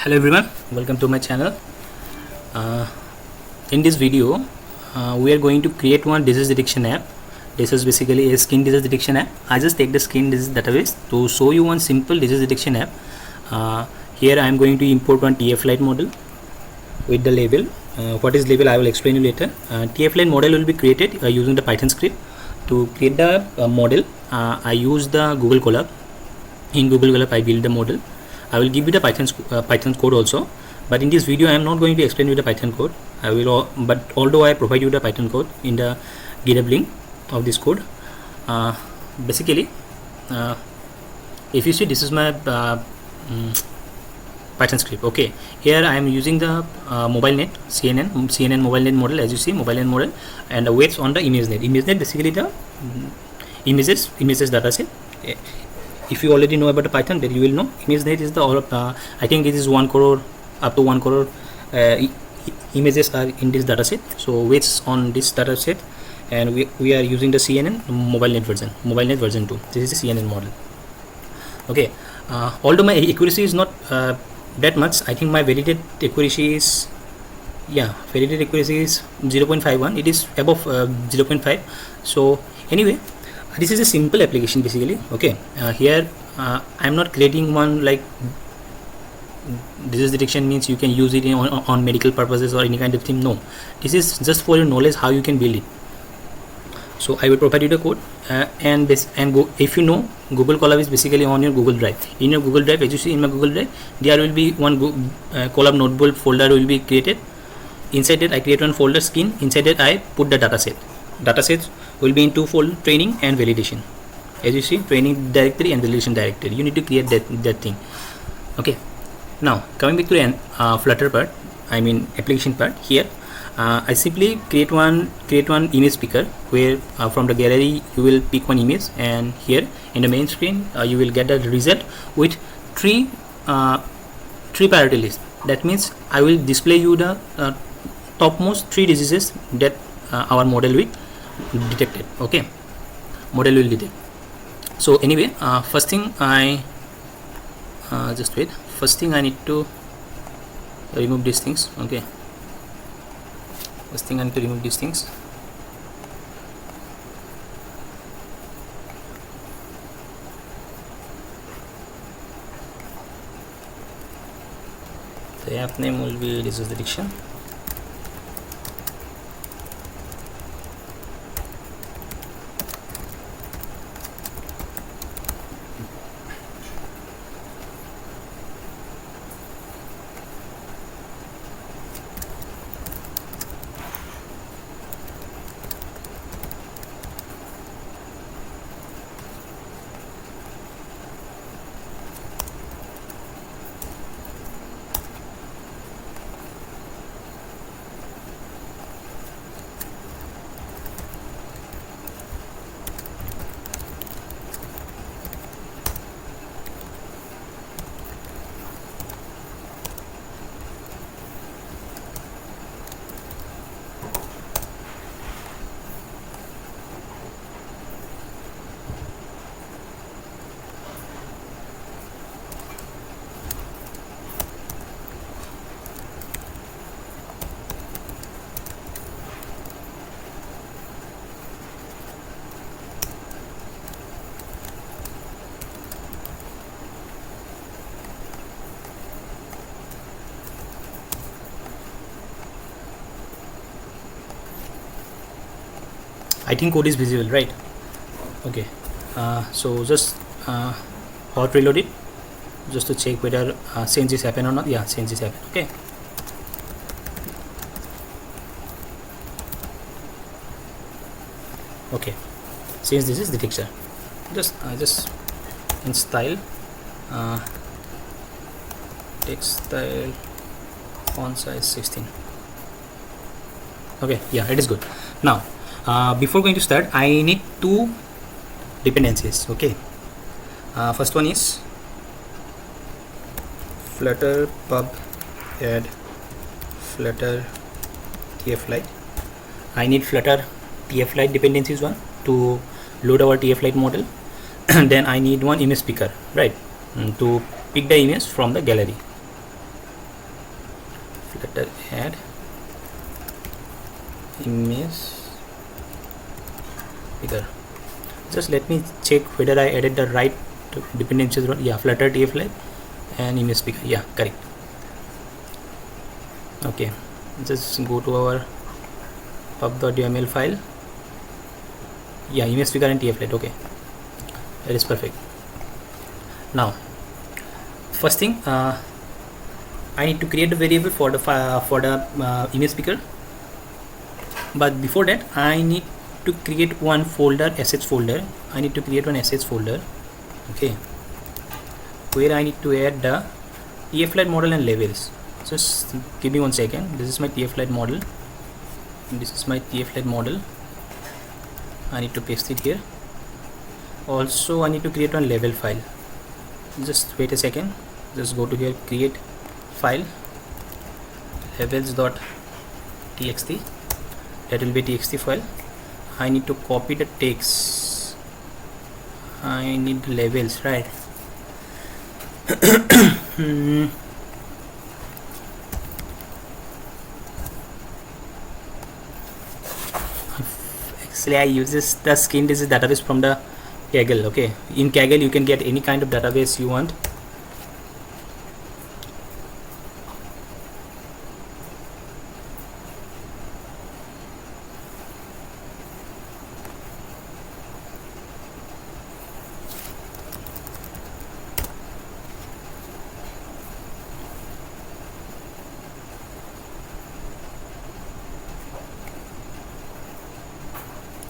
Hello everyone, welcome to my channel. In this video we are going to create one disease detection app. This is basically a skin disease detection app. I just take the skin disease database to show you one simple disease detection app. Here I am going to import one TF-Lite model with the label. What is label I will explain you later. TF-Lite model will be created using the Python script. To create the model I use the Google Colab. In Google Colab I build the model. I will give you the Python code also, but in this video I am not going to explain you the Python code. But although I provide you the Python code in the GitHub link of this code. Basically, if you see, this is my Python script. Okay, here I am using the mobile net CNN mobile net model. As you see, mobile net model, and the weights on the image net basically the images data set. If you already know about the Python, then you will know image net is the I think it is 1 crore up to 1 crore images are in this data set. So weights on this data set, and we are using the CNN mobile net version 2. This is the CNN model. Okay, although my accuracy is not that much, I think my validated accuracy is 0.51. It is above 0.5. So anyway, this is a simple application basically. Okay, here I am not creating one like disease detection means you can use it on medical purposes or any kind of thing. No, this is just for your knowledge how you can build it. So I will provide you the code and go. If you know, Google Colab is basically on your Google Drive. In your Google Drive, as you see in my Google Drive, there will be one Colab notebook folder will be created. Inside that I create one folder skin. Inside that I put the dataset. Datasets will be in two fold: training and validation. As you see, training directory and validation directory. You need to create that thing. Okay. Now coming back to the Flutter part, I mean application part. Here I simply create one image picker where from the gallery you will pick one image, and here in the main screen you will get the result with three priority list. That means I will display you the topmost 3 diseases that our model will detected. Okay, model will detect. So anyway, first thing I need to remove these things. Okay, first thing I need to remove these things. The app name will be disease detection. I think code is visible, right? Okay, so just hot reload it just to check whether changes happen or not. Yeah, changes happen. Okay, okay, since this is the texture, just in style text style font size 16. Okay, yeah, it is good. Now before going to start, I need 2 dependencies. Okay, first one is Flutter pub add Flutter TF-Lite. I need Flutter TF-Lite dependencies one to load our TF-Lite model. Then I need one image picker, right, to pick the image from the gallery. Flutter add image picker. Just let me check whether I added the right dependencies. Yeah, Flutter tflab and image picker. Yeah, correct. Okay, just go to our pub.yml file. Yeah, image picker and tflab. Okay, that is perfect. Now first thing, I need to create a variable for the image picker, but before that I need to create one folder, assets folder. I need to create one assets folder, okay, where I need to add the tflab model and labels. Just give me 1 second. This is my tflab model. This is my tflab model. I need to paste it here. Also I need to create one label file. Just wait a second. Just go to here, create file, labels.txt. that will be txt file. I need to copy the text. I need the labels, right? Actually I use the skin disease database from the Kaggle. Okay, in Kaggle you can get any kind of database you want.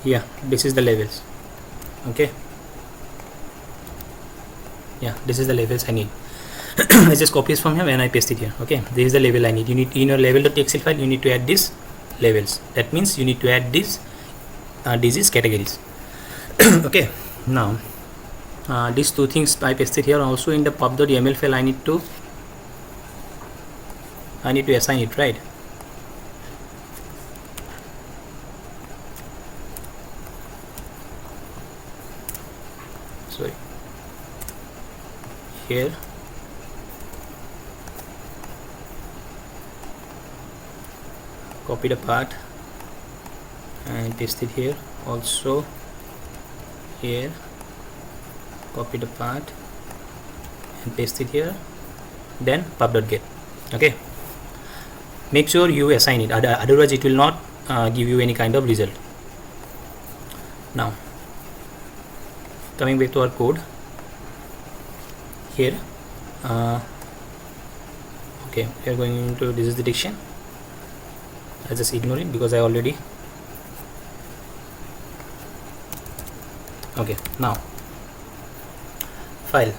Yeah, this is the labels. Okay, yeah, this is the labels I need. I just copy this from here and I paste it here. Okay, this is the label I need. You need in your label.txt file, you need to add these labels. That means you need to add these disease categories. Okay, now these two things I pasted here. Also in the pub.yml file I need to assign it, right? Sorry, here copy the part and paste it here. Also here copy the part and paste it here, then pub.get. Okay, make sure you assign it, otherwise it will not give you any kind of result. Now coming back to our code here, okay, we are going into disease detection. I just ignore it because I already. Okay, now file,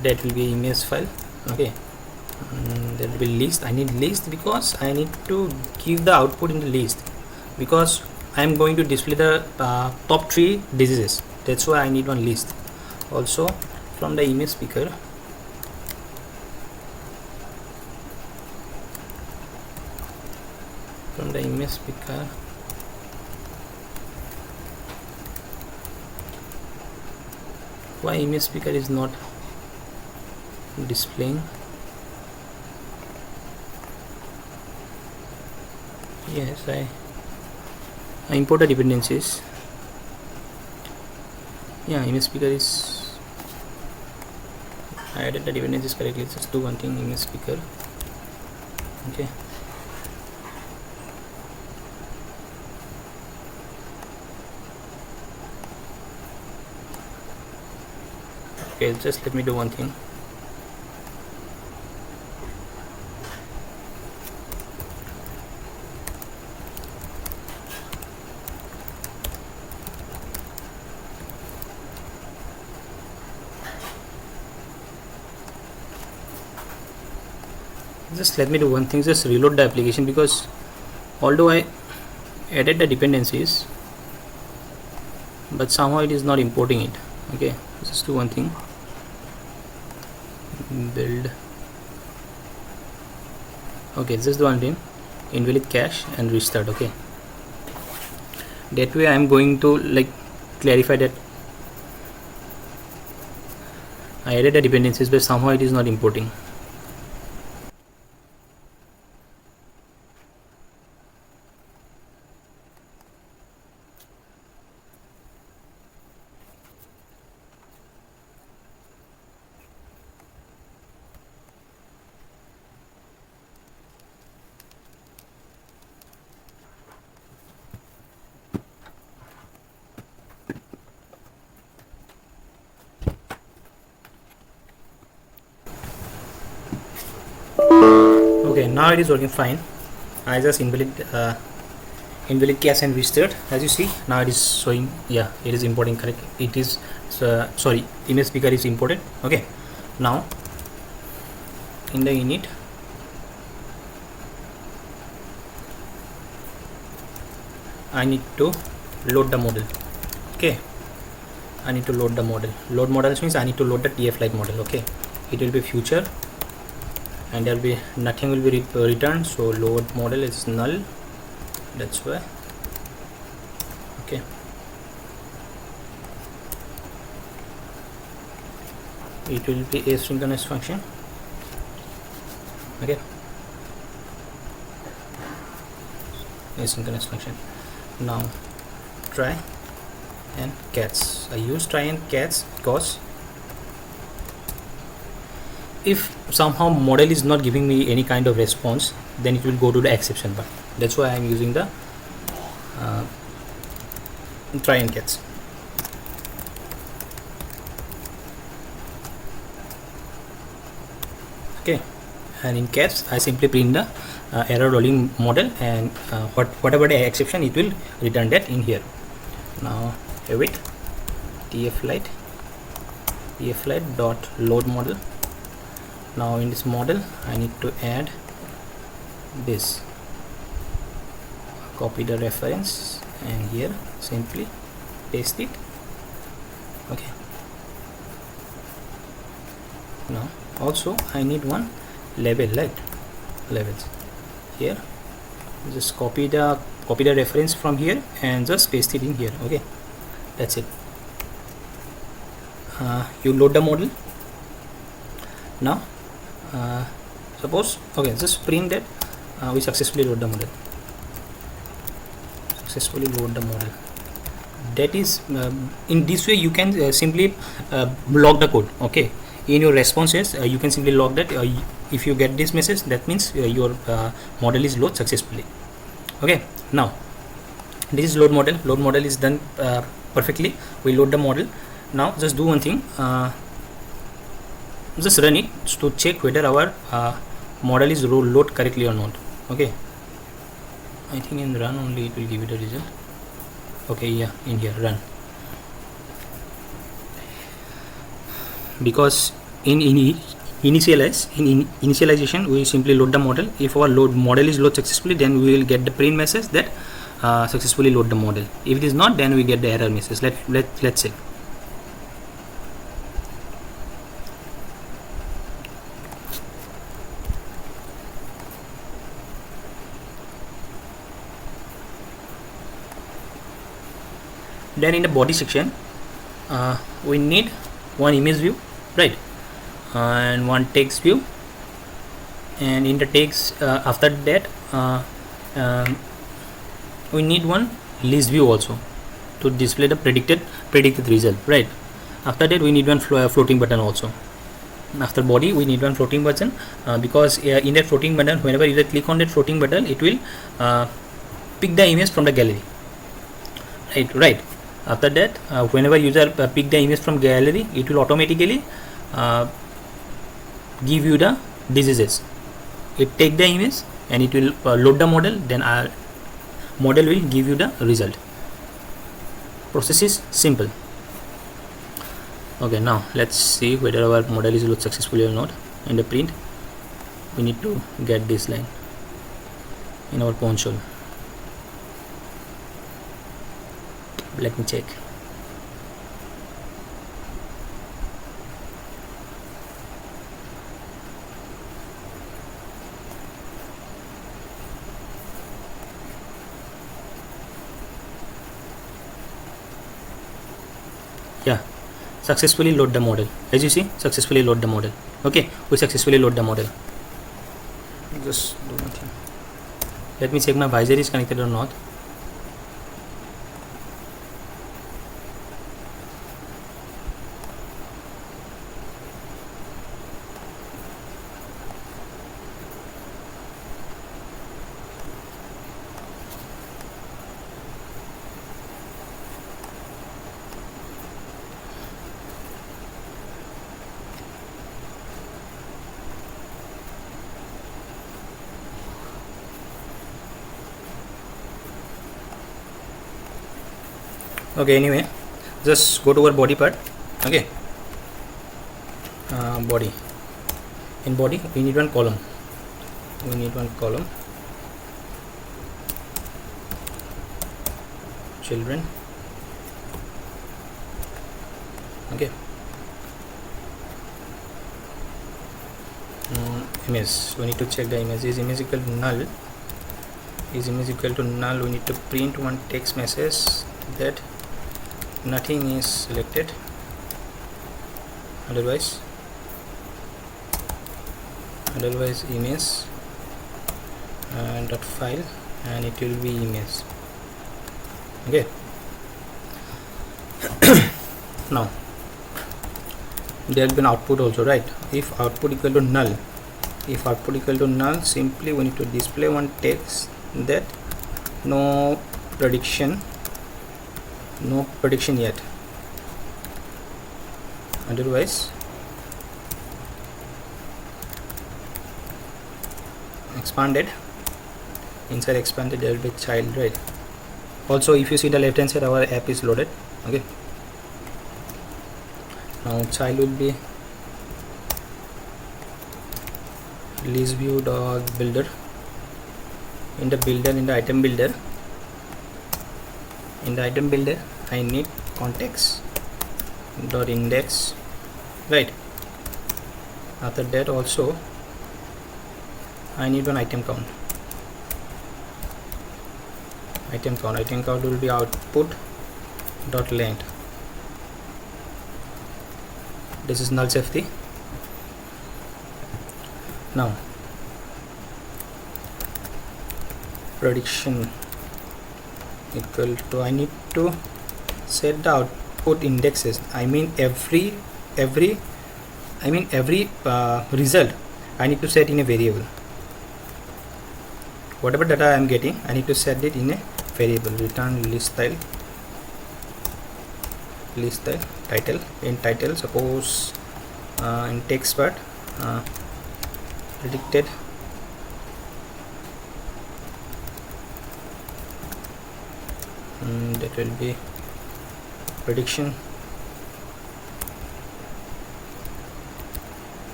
that will be image file. Okay, that will be list. I need list because I need to give the output in the list, because I am going to display the top 3 diseases. That's why I need one list. Also from the image picker, why image picker is not displaying? Yes, I imported dependencies. Yeah, image picker is, I added the dependencies correctly. Just do one thing, image picker. Okay, okay, just let me do one thing. Just let me do one thing, just reload the application, because although I added the dependencies, but somehow it is not importing it. Okay, just do one thing, build. Okay, just do one thing, invalid cache and restart. Okay, that way I am going to like clarify that I added the dependencies but somehow it is not importing. Okay, now it is working fine. I just invalid cache and restart. As you see, now it is showing, yeah, it is importing correct. It is sorry, image speaker is imported. Okay, now in the init, I need to load the model. Okay, I need to load the model. Load models means I need to load the TF Lite model. Okay, it will be future and there will be nothing will be returned, so load model is null, that's why. Okay, it will be asynchronous function. Okay, asynchronous function. Now try and catch. I use try and catch because if somehow model is not giving me any kind of response, then it will go to the exception bar. That's why I am using the try and catch. Okay, and in catch I simply print the error rolling model, and whatever the exception, it will return that in here. Now await TF Lite dot load model. Now in this model I need to add this, copy the reference and here simply paste it. Okay, now also I need one label, like labels here. Just copy the reference from here and just paste it in here. Okay, that's it. You load the model. Now suppose, okay, just print that we successfully load the model. That is in this way you can simply log the code. Okay, in your responses you can simply log that. If you get this message, that means your model is load successfully. Okay, now this is load model is done perfectly. We load the model. Now just do one thing, just run it to check whether our model is load correctly or not. Okay, I think in run only it will give you the result. Okay, yeah, in here run, because in initialization we simply load the model. If our model is load successfully, then we will get the print message that successfully load the model. If it is not, then we get the error message. Let's check. Then in the body section we need one image view, right, and one text view, and in the text after that we need one list view also to display the predicted result, right. After that we need one floating button also. After body we need one floating button because in that floating button, whenever you click on that floating button, it will pick the image from the gallery, right. After that whenever user pick the image from gallery, it will automatically give you the diseases. It take the image and it will load the model, then our model will give you the result. Process is simple. Okay, now let's see whether our model is load successfully or not. In the print we need to get this line in our console. Let me check. Yeah, successfully load the model. As you see, successfully load the model. Okay, we successfully load the model. Just do nothing. Let me check my visor is connected or not. Okay, anyway, just go to our body part. Okay, body. In body we need one column. Children. Okay. Image, we need to check the image. Is image equal to null? Is image equal to null? We need to print one text message that nothing is selected, otherwise image dot file, and it will be image. Okay. Now there will be an output also, right? If output equal to null, simply we need to display one text that no prediction yet, otherwise expanded. Inside expanded there will be child, right? Also, if you see the left hand side, our app is loaded. Okay, now child will be list view dot builder. In the item builder, I need context dot index, right? After that also I need one item count. Item count will be output dot length. This is null safety. Now prediction equal to, I need to set the output indexes. I mean every result I need to set in a variable. Whatever data I am getting, I need to set it in a variable. Return list style title. In title, suppose in text part predicted that will be prediction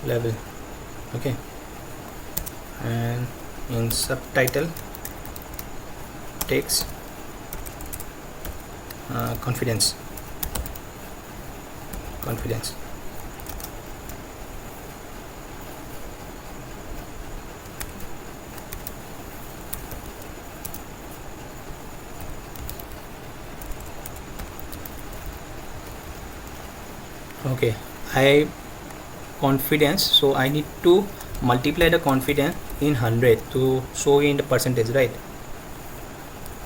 level. Okay, and in subtitle text confidence. Okay, I confidence, so I need to multiply the confidence in 100 to show in the percentage, right?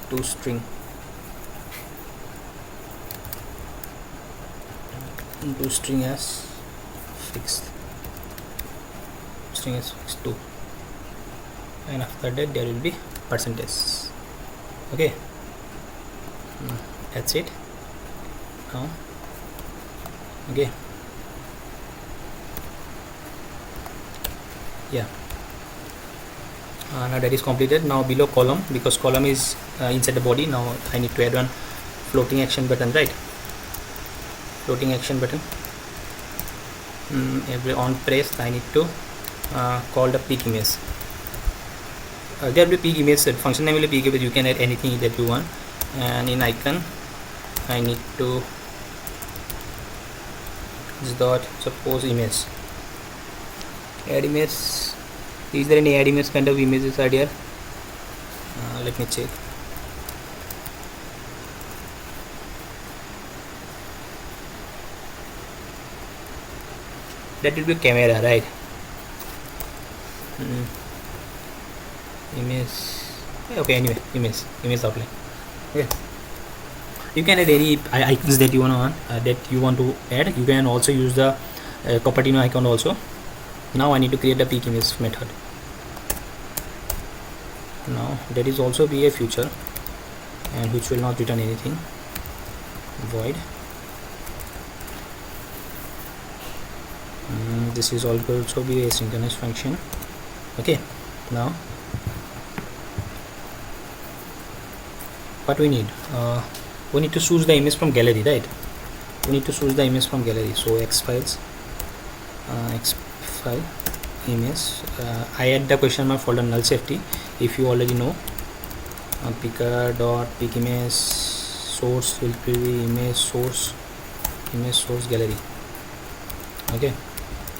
To string as fixed, 2, and after that there will be percentage. Okay, that's it now. Okay, yeah, now that is completed. Now below column, because column is inside the body, now I need to add one floating action button, right? Floating action button. Every on press I need to call the peak image. There will be peak image, function name will be peak image. You can add anything that you want. And in icon I need to dot suppose image, add image. Is there any add image kind of images are there? Let me check. That will be camera, right? Image. Okay, anyway, image outline. Okay, you can add any icons that you want to add. You can also use the Cupertino icon also. Now I need to create the peak image method. Now there is also be a future, and which will not return anything. Void. This is also be a synchronous function. Okay, now what we need, we need to choose the image from gallery, right? We need to choose the image from gallery. So x files, x file image. I add the question mark folder null safety. If you already know, picker dot pick image source will be image source gallery. Okay,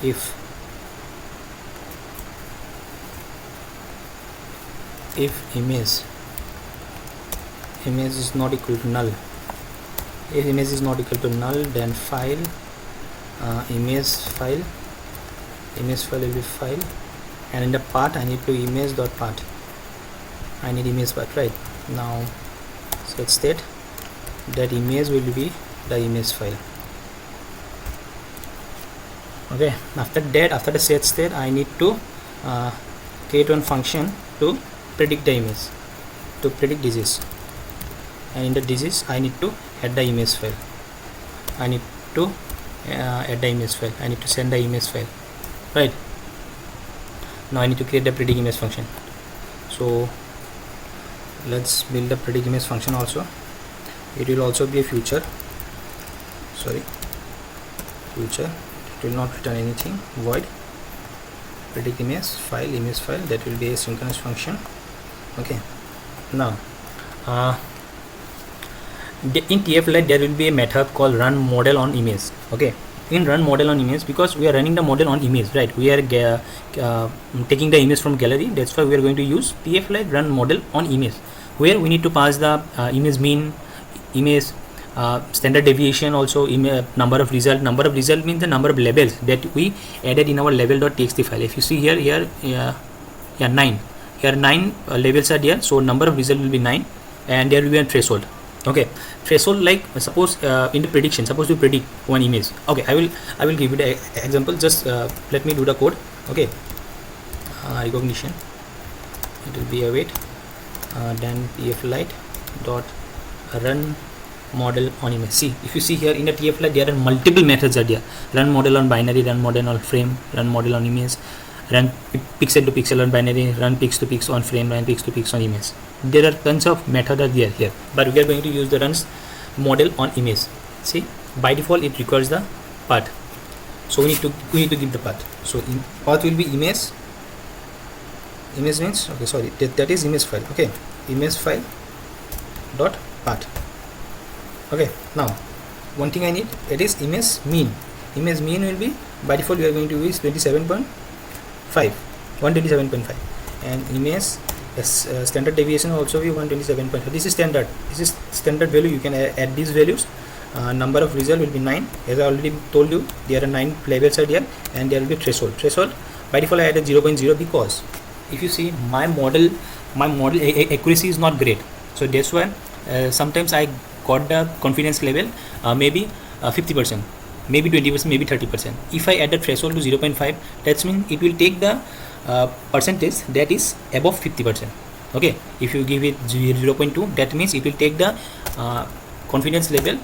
if image is not equal to null, if image is not equal to null, then file image file will be file, and in the path I need to image dot path. I need image path, right? Now set state that image will be the image file. Okay, after the set state, I need to create one function to predict the image, to predict disease, and in the disease I need to add the image file. I need to add the image file. I need to send the image file, right? Now I need to create the predict image function. So let's build the predict image function also. It will also be a future, it will not return anything, void predict image file, that will be a synchronous function. Okay, now in TF-Lite there will be a method called run model on image. Okay, in run model on image, because we are running the model on image, right? We are taking the image from gallery. That's why we are going to use TF-Lite run model on image, where we need to pass the image mean, image standard deviation, also number of result. Number of result means the number of labels that we added in our label.txt file. If you see here 9, here 9 labels are there, so number of result will be 9, and there will be a threshold. Okay, threshold, like suppose in the prediction, suppose you predict one image. Okay, I will give you the example. Just let me do the code. Okay, recognition, it will be a wait, then TF-Lite dot run model on image. See, if you see here in the TF-Lite there are multiple methods are there: run model on binary, run model on frame, run model on image, run pixel to pixel on binary, run pix to pix on frame, run pix to pix on image. There are tons of methods are there here, but we are going to use the runs model on image. See, by default it requires the path, so we need to give the path. So in path will be image means, okay, sorry, that is image file. Okay, image file dot path. Okay, now one thing I need, it is image mean. Image mean will be, by default we are going to use 127.5, and image standard deviation also be 127.5. This is standard value. You can add these values. Number of result will be 9. As I already told you, there are 9 labels are there, and there will be threshold. By default I added 0.0 because if you see my model accuracy is not great, so that's why sometimes I got the confidence level maybe 50%, maybe 20%, maybe 30%. If I add the threshold to 0.5, that means it will take the percentage that is above 50%. Okay, if you give it 0.2, that means it will take the confidence level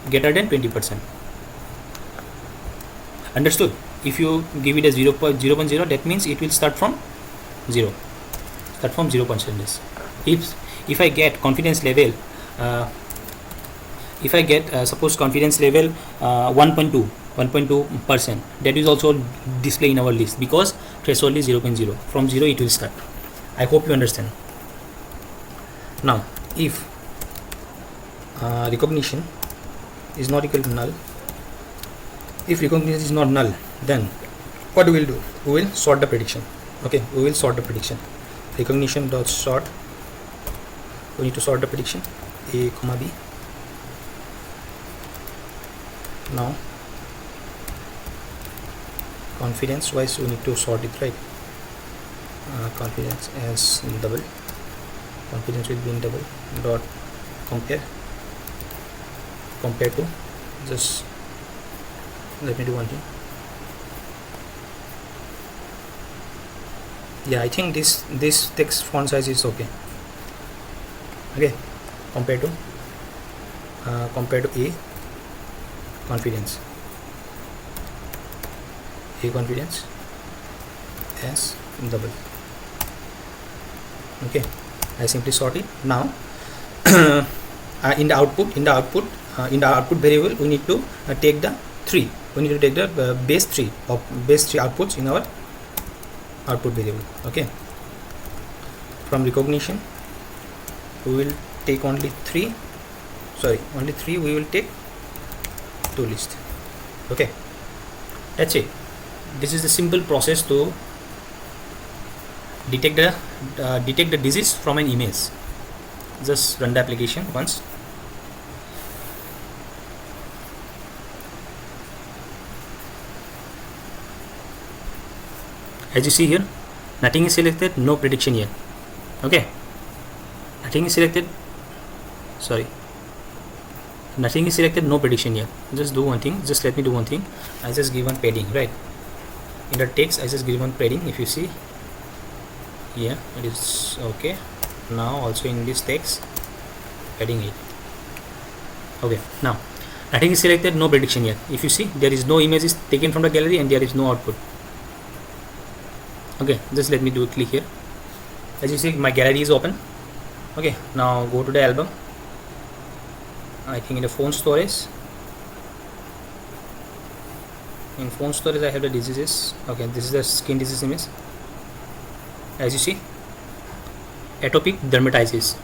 greater than 20%. Understood? If you give it a 0.0, that means it will start from 0, percentage. If I get confidence level, if I get suppose confidence level 1.2%, that is also display in our list because threshold is 0.0. From 0 it will start. I hope you understand. Now if recognition is not equal to null, if recognition is not null, then what we will do? We will sort the prediction. Okay, we will sort the prediction. Recognition dot sort. We need to sort the prediction A, B. Now confidence wise we need to sort it, right? Confidence as double. Confidence will be in double. Dot compare to, just let me do one thing. Yeah, I think this text font size is okay. Okay, compare to A confidence, A confidence as double. Okay, I simply sort it. Now in the output variable we need to take the 3. We need to take the base 3 outputs in our output variable. Okay, from recognition we will take only 3 we will take to list. Okay, that's it. This is the simple process to detect the disease from an image. Just run the application once. As you see here, nothing is selected, no prediction yet. Okay, nothing is selected, no prediction yet. Just do one thing, just let me do one thing. I just give one padding, right? In the text I just give one padding. If you see, yeah, it is okay. Now also in this text padding it. Okay, now nothing is selected, no prediction yet. If you see, there is no images taken from the gallery and there is no output. Okay, just let me do a click here. As you see, my gallery is open. Okay, now go to the album. I think in the phone storage. In phone storage I have the diseases. Okay, this is the skin disease image. As you see, atopic dermatitis.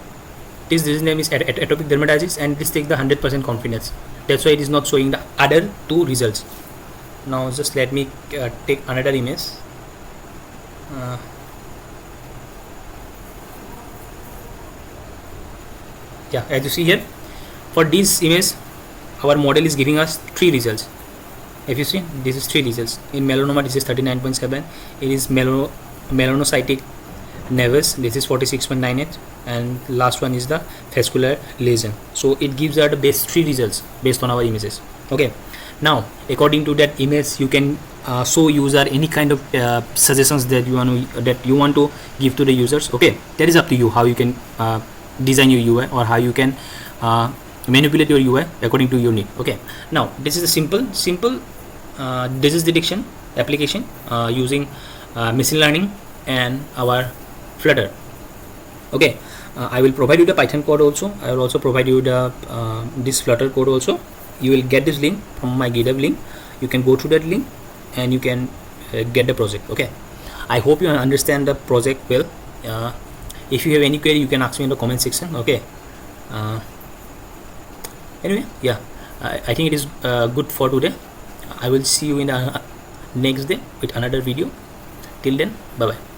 This disease name is atopic dermatitis, and this takes the 100% confidence. That's why it is not showing the other two results. Now just let me take another image. Yeah, as you see here, for this image our model is giving us 3 results. If you see, this is 3 results. In melanoma this is 39.7, it is melanocytic nevus, this is 46.98, and last one is the vascular lesion. So it gives us the best 3 results based on our images. Okay, now according to that image you can show user any kind of suggestions that you want to give to the users. Okay, that is up to you how you can design your UI or how you can manipulate your UI according to your need. Okay, now this is a simple disease detection application using machine learning and our Flutter. Okay, I will provide you the Python code also. I will also provide you the this Flutter code also. You will get this link from my GitHub link. You can go to that link and you can get the project. Okay, I hope you understand the project well. If you have any query you can ask me in the comment section. Okay, anyway, yeah, I think it is good for today. I will see you in the next day with another video. Till then, bye bye.